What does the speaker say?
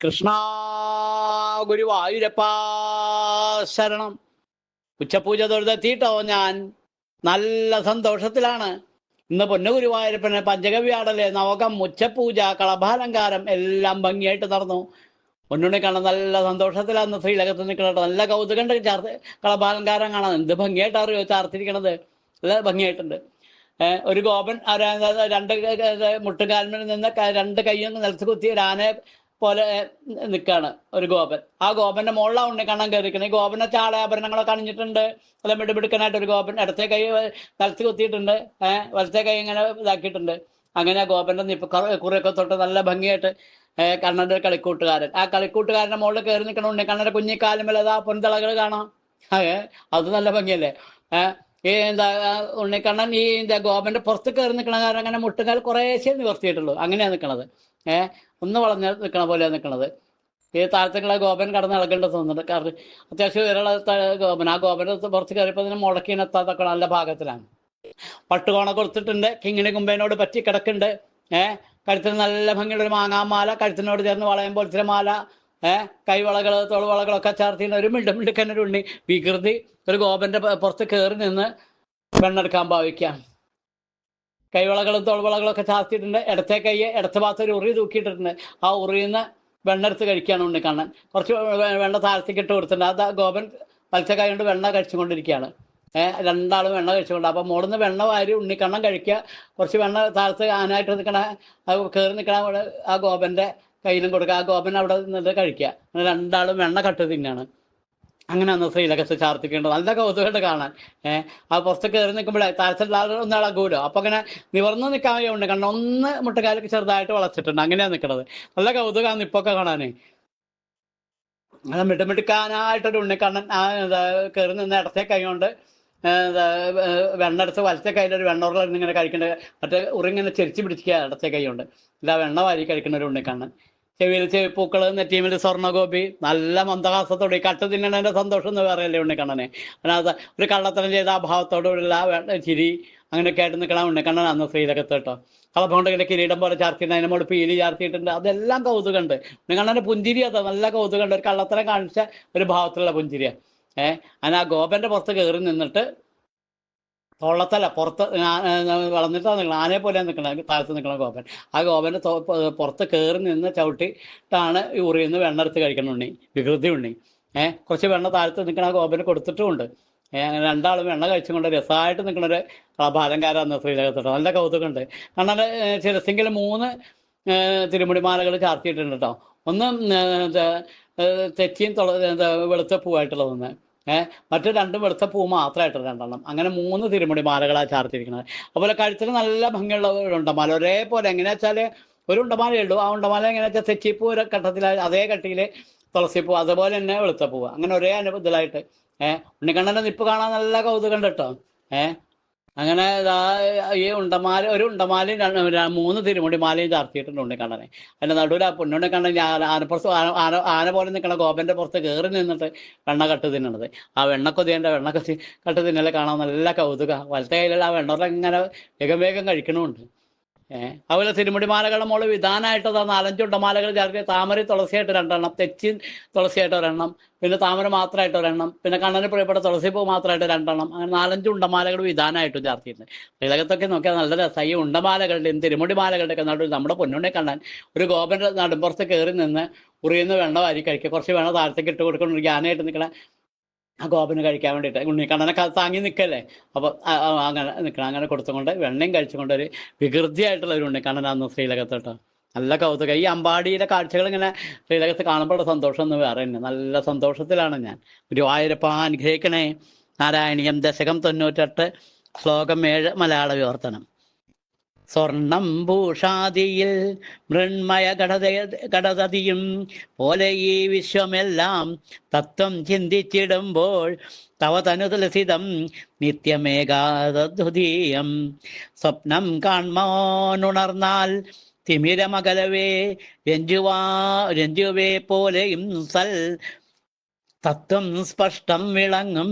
കൃഷ്ണ ഗുരുവായൂരപ്പാ ശരണം. ഉച്ചപൂജ തൊഴുതെത്തിയിട്ടോ ഞാൻ നല്ല സന്തോഷത്തിലാണ്. ഇന്ന് പൊന്നു ഗുരുവായൂരപ്പന് പഞ്ചഗവ്യാടല്, നവകം, ഉച്ചപൂജ, കളഭാലങ്കാരം എല്ലാം ഭംഗിയായിട്ട് നടന്നു. പൊന്നുണ്ണി കാണാൻ നല്ല സന്തോഷത്തിലാണ് ശ്രീലകത്ത് നിൽക്കണത്. നല്ല കൗതുകണ്ട് കളഭാലങ്കാരം കാണാൻ എന്ത് ഭംഗിയായിട്ട് അറിയോ ചാർത്തിരിക്കണത്. നല്ല ഭംഗിയായിട്ടുണ്ട്. ഒരു ഗോപൻ രണ്ട് മുട്ടുകാൽമേൽ നിന്ന് രണ്ട് കൈയും നിലത്ത് കുത്തി ഒരു ആനയെ പോലെ നിൽക്കുകയാണ് ഒരു ഗോപൻ. ആ ഗോപന്റെ മുകളിലാണ് ഉണ്ണിക്കണ്ണൻ കയറിക്കുന്നത്. ഈ ഗോപന്റെ ചാളാഭരണങ്ങളൊക്കെ അണിഞ്ഞിട്ടുണ്ട്. അല്ല മിടുമിടുക്കനായിട്ട് ഒരു ഗോപൻ. ഇടത്തെ കൈ നിലത്ത് കുത്തിയിട്ടുണ്ട്, വലത്തെ കൈ ഇങ്ങനെ ഇതാക്കിയിട്ടുണ്ട്. അങ്ങനെ ആ ഗോപന്റെ നിപ്പ് കുറിയൊക്കെ തൊട്ട് നല്ല ഭംഗിയായിട്ട് കണ്ണന്റെ കളിക്കൂട്ടുകാരൻ. ആ കളിക്കൂട്ടുകാരന്റെ മുകളിൽ കയറി നിൽക്കണം ഉണ്ണിക്കണ്ണന്റെ കുഞ്ഞിക്കാലുമേൽ അതാ പൊൻതളകൾ കാണാം. അത് നല്ല ഭംഗിയല്ലേ. ഈ ഉണ്ണിക്കണ്ണൻ ഈ ഗോപന്റെ പുറത്ത് കയറി നിൽക്കണ കാരണം അങ്ങനെ മുട്ടുകാൽ കുറേശ്ശേ നിവർത്തിയിട്ടുള്ളൂ. അങ്ങനെയാണ് നിൽക്കണത്. ഒന്ന് വളഞ്ഞ് നിൽക്കണ പോലെയാണ് നിൽക്കണത്. ഈ താഴത്തേക്കുള്ള ഗോപൻ കടന്ന് ഇളകേണ്ടത് തോന്നുന്നുണ്ട്. കാരണം അത്യാവശ്യം ഉയരമുള്ള ഗോപൻ. ആ ഗോപന്റെ പുറത്ത് കയറിയപ്പോൾ ഇതിന് മുടക്കിനെത്താതൊക്കെ നല്ല ഭാഗത്തിലാണ്. പട്ടുകോണ കൊടുത്തിട്ടുണ്ട്. കിങ്ങിണി കുമ്പേനോട് പറ്റി കിടക്കുന്നുണ്ട്. കഴുത്തിന് നല്ല ഭംഗിയുള്ള ഒരു മാങ്ങാമാല, കഴുത്തിനോട് ചേർന്ന് വളയം പോലത്തെ മാല, കൈവളകൾ, തോൾവളകളൊക്കെ ചേർത്തിട്ട് ഒരു മിണ്ടുക്കനൊരു ഉണ്ണി വികൃതി ഒരു ഗോപന്റെ പുറത്ത് കയറി നിന്ന് വെണ്ണെടുക്കാൻ ഭാവിക്കാം. കൈവളകളും തോൾവളകളും ഒക്കെ ചാർത്തിയിട്ടുണ്ട്. ഇടത്തെ കൈ ഇടത്തെ ഭാഗത്ത് ഒരു ഉറി തൂക്കിയിട്ടിട്ടുണ്ട്. ആ ഉറിയിൽ നിന്ന് വെണ്ണെടുത്ത് കഴിക്കുകയാണ് ഉണ്ണിക്കണ്ണൻ. കുറച്ച് വെണ്ണ താഴത്തേക്ക് ഇട്ട് കൊടുത്തിട്ടുണ്ട്. അത് ഗോപൻ വലത്തെ കൈ കൊണ്ട് വെണ്ണ കഴിച്ചുകൊണ്ടിരിക്കുകയാണ്. രണ്ടാളും വെണ്ണ കഴിച്ചുകൊണ്ട്. അപ്പം മുകളിൽ നിന്ന് വെണ്ണ വാരി ഉണ്ണിക്കണ്ണൻ കഴിക്കുക. കുറച്ച് വെണ്ണ താഴത്ത് ആനായിട്ട് നിൽക്കണ കയറി നിൽക്കണ ആ ഗോപന്റെ കയ്യിലും കൊടുക്കുക. ആ ഗോപൻ അവിടെ നിന്നിട്ട് കഴിക്കുക. അങ്ങനെ രണ്ടാളും വെണ്ണ കട്ട് തിന്നാണ്. അങ്ങനെ അന്ന് ശ്രീലകത്ത് ചാർത്തിക്കേണ്ടത്. നല്ല കൗതുകമായിട്ട് കാണാൻ. ആ പുറത്ത് കയറി നിൽക്കുമ്പോഴേ താഴത്തുള്ള ആളുകൾ ഒന്ന് ഇളകൂലോ. അപ്പൊ അങ്ങനെ നിവർന്ന് നിൽക്കാൻ കഴിയുണ്ട്. കാരണം ഒന്ന് മുട്ടക്കാലൊക്കെ ചെറുതായിട്ട് വളച്ചിട്ടുണ്ട്. അങ്ങനെയാണ് നിൽക്കണത്. നല്ല കൗതുകമാണ് ഇപ്പൊക്കെ കാണാനേ. അങ്ങനെ മിടുമിടുക്കാനായിട്ടൊരു ഉണ്ണിക്കണ്ണൻ കയറി നിന്ന് ഇടത്തെ കൈ കൊണ്ട് വെണ്ണെടുത്ത് വലത്തെ കയ്യിലൊരു വെണ്ണുറൽ ഇങ്ങനെ കഴിക്കേണ്ട. മറ്റേ ഉറിങ്ങനെ ചെരിച്ച് പിടിക്കുക ഇടത്തെ കൈ കൊണ്ട്. ഇല്ല വെണ്ണ വാരി കഴിക്കുന്ന ഒരു ഉണ്ണിക്കണ്ണൻ. ചെവിയിൽ ചെവിപ്പൂക്കൾ, നെറ്റീമിൽ സ്വർണ്ണഗോപി, നല്ല മന്ദഹാസത്തോടെ കട്ട് തിന്നണതിൻ്റെ സന്തോഷം എന്ന് പറയല്ലേ ഉണ്ണിക്കണ്ണനെ. അതിനകത്ത് ഒരു കള്ളത്തരം ചെയ്ത ആ ഭാവത്തോടുള്ള ചിരി അങ്ങനെയൊക്കെ ആയിട്ട് നിൽക്കണ ഉണ്ണിക്കണ്ണൻ അന്ന് ശ്രീലകത്ത് കേട്ടോ. കളഭം കൊണ്ട് ഇങ്ങനെ കിരീടം പോലെ ചാർത്തിയിട്ട് അതിനെ മുകളിൽ പീലി ചാർത്തിയിട്ടുണ്ട്. അതെല്ലാം കൗതുകമുണ്ട്. ഉണ്ണിക്കണ്ണൻ്റെ പുഞ്ചിരി അതാ നല്ല കൗതുകമുണ്ട്. ഒരു കള്ളത്തരം കാണിച്ച ഒരു ഭാവത്തിലുള്ള പുഞ്ചിരിയാണ്. അങ്ങനെ ആ ഗോപന്റെ പുറത്ത് കയറി നിന്നിട്ട് തൊള്ളത്തല്ല പുറത്ത് വളർന്നിട്ടാണ് നിൽക്കണം. ആനയെ പോലെയാണ് നിൽക്കണം താഴത്ത് നിൽക്കണ ഗോപൻ. ആ ഗോപന്റെ പുറത്ത് കയറി നിന്ന് ചവിട്ടിട്ടാണ് ഈ ഉറിയിൽ നിന്ന് വെണ്ണ എടുത്ത് കഴിക്കണം ഉണ്ണി. വികൃതി ഉണ്ണി. കുറച്ച് വെണ്ണ താഴത്ത് നിൽക്കണ ഗോപന് കൊടുത്തിട്ടുമുണ്ട്. അങ്ങനെ രണ്ടാളും വെണ്ണ കഴിച്ചുകൊണ്ട് രസമായിട്ട് നിൽക്കണൊരു കളഭാലങ്കാരാണ് ശ്രീലകത്തോട്ട്. നല്ല കൗതുകമുണ്ട്. കാരണം ശിരസിങ്കിൽ 3 തിരുമുടിമാലകൾ ചാർത്തിയിട്ടുണ്ട് കേട്ടോ. ഒന്ന് തെച്ചിയും വെളുത്ത പൂവായിട്ടുള്ളതൊന്ന്, മറ്റു 2 വെളുത്ത പൂ മാത്രമായിട്ട് 2 അങ്ങനെ 3 തിരുമുടി മാലകളാണ് ചാർത്തിരിക്കുന്നത്. അതുപോലെ കഴുത്തിൽ നല്ല ഭംഗിയുള്ള ഒരു ഉണ്ടമാല. ഒരേപോലെ എങ്ങനെയാ വെച്ചാൽ ഒരു ഉണ്ടമാലയേ ഉള്ളൂ. ആ ഉണ്ടമാല എങ്ങനെയാ വെച്ചാൽ തെച്ചിപ്പൂ ഒരു കട്ടത്തിൽ അതേ കട്ടിയിൽ തുളസിപ്പൂ, അതുപോലെ തന്നെ വെളുത്ത പൂവ്, അങ്ങനെ ഒരേ ഇതിലായിട്ട്. ഉണ്ണിക്കണ്ണൻ്റെ നിപ്പ് കാണാൻ നല്ല കൗതുകം കേട്ടോ. അങ്ങനെ ഈ ഉണ്ടമാല ഒരു ഉണ്ടമാലയും 3 തിരുമുടിമാലയും ചാർത്തിയിട്ടുണ്ട് ഉണ്ണിക്കണ്ണനെ. അതിൻ്റെ നടുവിൽ ആ പൊന്നുണ്ണിക്കണ്ണൻ ആനപ്പുറത്ത് ആന പോലെ നിൽക്കണ ഗോപന്റെ പുറത്ത് കയറി നിന്നിട്ട് വെണ്ണ കട്ട് തിന്നണത്. ആ വെണ്ണക്കൊതിൻ്റെ വെണ്ണക്കൊതി കട്ട് തിന്നലെ കാണാൻ നല്ല കൗതുക. വലത്തെ കയ്യിലുള്ള ആ വെണ്ണറ ഇങ്ങനെ വേഗം വേഗം കഴിക്കണമുണ്ട്. അതുപോലെ തിരുമുടിമാലകളുടെ മുകളിൽ വിധാനമായിട്ട് 4-5 ഉണ്ടമാലകൾ ചേർത്ത് താമര തുളസിയായിട്ട് 2 തെച്ചി തുളസിയായിട്ട് 1 പിന്നെ താമര മാത്രമായിട്ട് 1 പിന്നെ കണ്ണന് പ്രിയപ്പെട്ട തുളസിപ്പൂ മാത്രമായിട്ട് 2 അങ്ങനെ 4-5 ഉണ്ടമാലകൾ വിധാനമായിട്ടും ചേർത്തിട്ടുണ്ട്. ഇതിലകത്തൊക്കെ നോക്കിയാൽ നല്ല രസമായി. ഈ ഉണ്ടമാലകളുടെയും തിരുമുടിമാലകളുടെ ഒക്കെ നടുവിൽ നമ്മുടെ പൊന്നുണ്ണി കണ്ണൻ ഒരു ഗോപന്റെ നടുമ്പുറത്ത് കയറി നിന്ന് ഉറിയുന്ന വെണ്ണ വാരി കഴിക്കുക. കുറച്ച് വെണ്ണ താഴത്തേക്ക് ഇട്ട് കൊടുക്കണം. ജ്ഞാനമായിട്ട് നിൽക്കണ ആ ഗോപന് കഴിക്കാൻ വേണ്ടിയിട്ട് ഉണ്ണിക്കണ്ണനെ താങ്ങി നിൽക്കല്ലേ. അപ്പോൾ അങ്ങനെ നിൽക്കണം. അങ്ങനെ കൊടുത്തുകൊണ്ട് വെണ്ണയും കഴിച്ചുകൊണ്ട് ഒരു വികൃതിയായിട്ടുള്ള ഒരു ഉണ്ണിക്കണ്ണനാന്ന് ശ്രീലകത്ത് കേട്ടോ. നല്ല കൗതുകം. ഈ അമ്പാടിയിലെ കാഴ്ചകൾ ഇങ്ങനെ ശ്രീലകത്ത് കാണുമ്പോൾ സന്തോഷം എന്ന് വേറെ തന്നെ. നല്ല സന്തോഷത്തിലാണ് ഞാൻ. ഗുരുവായൂരപ്പ അനുഗ്രഹിക്കണേ. നാരായണീയം ദശകം 98 ശ്ലോകം 7 മലയാള വിവർത്തനം. സ്വർണം ഭൂഷാദിയിൽ മൃണ്മയ ഘടതതിയും പോലെ ഈ വിശ്വമെല്ലാം തത്വം ചിന്തിച്ചിടുമ്പോൾ തവ തനുതുലസിതം നിത്യമേകാദ്വിതീയം. സ്വപ്നം കാൺമോനുണർന്നാൽ തിമിരമകലവേ രഞ്ജുവേ പോലെയും സൽ തത്വം സ്പഷ്ടം വിളങ്ങും